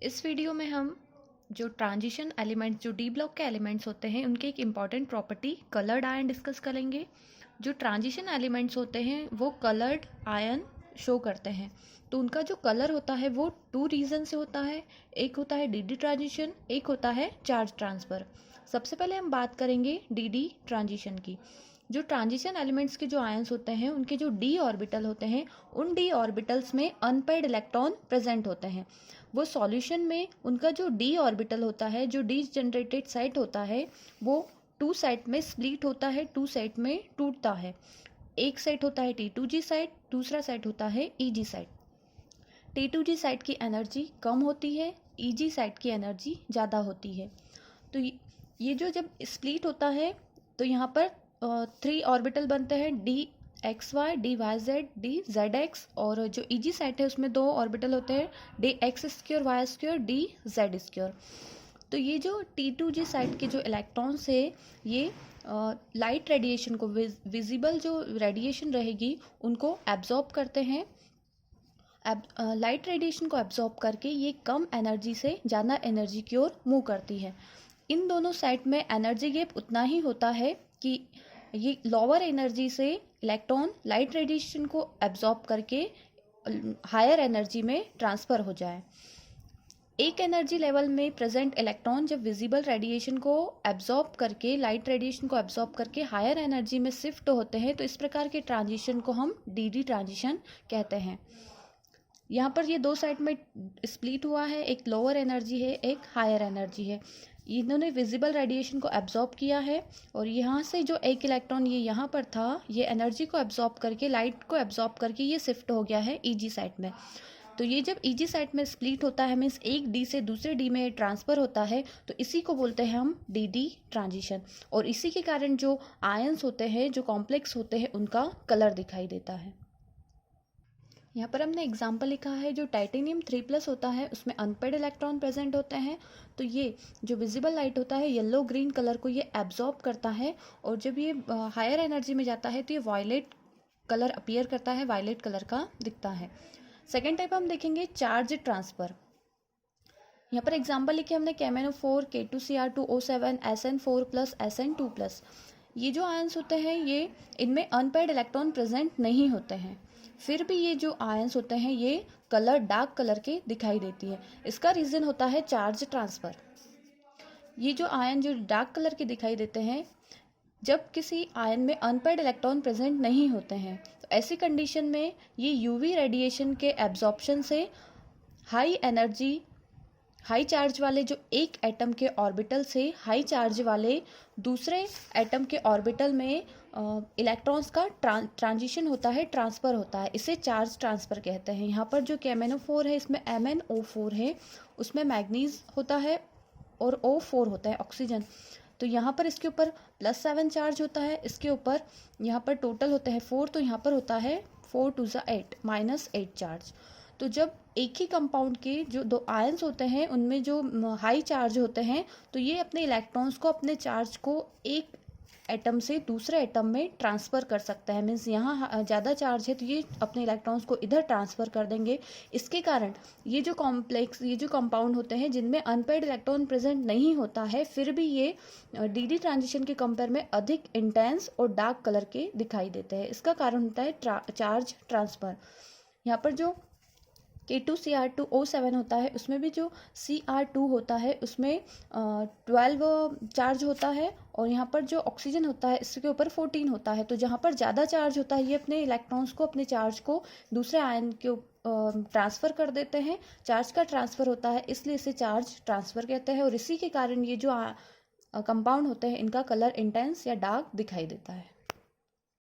इस वीडियो में हम जो ट्रांजिशन एलिमेंट्स, जो डी ब्लॉक के एलिमेंट्स होते हैं, उनके एक important property coloured ion discuss करेंगे। जो ट्रांजिशन एलिमेंट्स होते हैं वो कलर्ड आयन शो करते हैं। तो उनका जो कलर होता है वो टू रीज़न से होता है। एक होता है डी डी ट्रांजिशन, एक होता है चार्ज ट्रांसफ़र। सबसे पहले हम बात करेंगे डी डी ट्रांजिशन की। जो ट्रांजिशन एलिमेंट्स के जो आयंस होते हैं उनके जो डी ऑर्बिटल होते हैं, उन डी ऑर्बिटल्स में अनपेयर्ड इलेक्ट्रॉन प्रेजेंट होते हैं। वो सॉल्यूशन में उनका जो डी ऑर्बिटल होता है, जो डी जनरेटेड साइट होता है, वो टू साइट में स्प्लिट होता है, टू साइट में टूटता है। एक साइट होता है T2G साइट, दूसरा साइट होता है EG साइट। T2G साइट की एनर्जी कम होती है, EG साइट की एनर्जी ज़्यादा होती है। तो ये जो जब स्प्लिट होता है तो यहाँ पर 3 ऑर्बिटल बनते हैं, DXY, DYZ, DZX। और जो EG साइट है उसमें 2 ऑर्बिटल होते हैं, DX², Y², DZ²। तो ये जो T2G साइट के जो इलेक्ट्रॉन्स है, ये लाइट रेडिएशन को, विजिबल जो रेडिएशन रहेगी उनको एब्जॉर्ब करते हैं। लाइट रेडिएशन को एब्जॉर्ब करके ये कम एनर्जी से ज़्यादा एनर्जी की ओर मूव करती है। इन दोनों साइड में एनर्जी गैप उतना ही होता है कि ये लोअर एनर्जी से इलेक्ट्रॉन लाइट रेडिएशन को एब्जॉर्ब करके हायर एनर्जी में ट्रांसफ़र हो जाए। एक एनर्जी लेवल में प्रेजेंट इलेक्ट्रॉन जब विजिबल रेडिएशन को एब्जॉर्ब करके, लाइट रेडिएशन को एब्जॉर्ब करके हायर एनर्जी में शिफ्ट होते हैं, तो इस प्रकार के ट्रांजिशन को हम डी डी ट्रांजिशन कहते हैं। यहाँ पर ये 2 साइड में स्प्लिट हुआ है, एक लोअर एनर्जी है, एक हायर एनर्जी है। इन्होंने विजिबल रेडिएशन को एब्जॉर्ब किया है और यहाँ से जो एक इलेक्ट्रॉन ये यहाँ पर था, ये एनर्जी को एब्जॉर्ब करके, लाइट को एब्जॉर्ब करके ये शिफ्ट हो गया है EG साइड में। तो ये जब EG साइड में स्प्लिट होता है, मीन्स एक D से दूसरे D में ट्रांसफ़र होता है, तो इसी को बोलते हैं हम डी डी ट्रांजिशन। और इसी के कारण जो आयंस होते हैं, जो कॉम्प्लेक्स होते हैं, उनका कलर दिखाई देता है। यहाँ पर हमने एग्जाम्पल लिखा है, जो टाइटेनियम 3+ होता है उसमें अनपेयर्ड इलेक्ट्रॉन प्रेजेंट होते हैं। तो ये जो विजिबल लाइट होता है, येलो ग्रीन कलर को ये एब्जॉर्ब करता है, और जब ये हायर एनर्जी में जाता है तो ये वायलेट कलर अपीयर करता है, वायलेट कलर का दिखता है। सेकेंड टाइप हम देखेंगे चार्ज ट्रांसफ़र। यहाँ पर एग्जाम्पल लिखे हमने KMnO4, K2Cr2O7, SN4+, SN2+। ये जो आयंस होते हैं, ये इनमें अनपेयर्ड इलेक्ट्रॉन प्रेजेंट नहीं होते हैं, फिर भी ये जो आयंस होते हैं ये कलर डार्क कलर के दिखाई देती है। इसका रीज़न होता है चार्ज ट्रांसफ़र। ये जो आयन जो डार्क कलर के दिखाई देते हैं, जब किसी आयन में अनपेयर्ड इलेक्ट्रॉन प्रेजेंट नहीं होते हैं, तो ऐसी कंडीशन में ये UV रेडिएशन के एब्जॉर्प्शन से हाई एनर्जी, हाई चार्ज वाले जो एक एटम के ऑर्बिटल से हाई चार्ज वाले दूसरे एटम के ऑर्बिटल में इलेक्ट्रॉन्स का ट्रांजिशन होता है, ट्रांसफ़र होता है। इसे चार्ज ट्रांसफ़र कहते हैं। यहाँ पर जो KMnO4 है, इसमें MnO4 है, उसमें मैग्नीज होता है और O4 होता है, ऑक्सीजन। तो यहाँ पर इसके ऊपर +7 चार्ज होता है, इसके ऊपर यहाँ पर टोटल होता है 4, तो यहाँ पर होता है 4 2 8 -8 चार्ज। तो जब एक ही कंपाउंड के जो 2 आयंस होते हैं उनमें जो हाई चार्ज होते हैं, तो ये अपने इलेक्ट्रॉन्स को, अपने चार्ज को एक एटम से दूसरे एटम में ट्रांसफ़र कर सकता है। मीन्स यहाँ ज़्यादा चार्ज है तो ये अपने इलेक्ट्रॉन्स को इधर ट्रांसफ़र कर देंगे। इसके कारण ये जो कॉम्प्लेक्स, ये जो कंपाउंड होते हैं जिनमें अनपेयर्ड इलेक्ट्रॉन प्रेजेंट नहीं होता है, फिर भी ये डी डी ट्रांजिशन के कंपेयर में अधिक इंटेंस और डार्क कलर के दिखाई देते हैं। इसका कारण होता है चार्ज ट्रांसफ़र। यहाँ पर जो K2Cr2O7 होता है, उसमें भी जो Cr2 होता है उसमें 12 चार्ज होता है, और यहाँ पर जो ऑक्सीजन होता है इसके ऊपर 14 होता है। तो जहाँ पर ज़्यादा चार्ज होता है, ये अपने इलेक्ट्रॉन्स को, अपने चार्ज को दूसरे आयन के ट्रांसफ़र कर देते हैं। चार्ज का ट्रांसफ़र होता है, इसलिए इसे चार्ज ट्रांसफ़र कहते हैं। और इसी के कारण ये जो कंपाउंड होते हैं, इनका कलर इंटेंस या डार्क दिखाई देता है।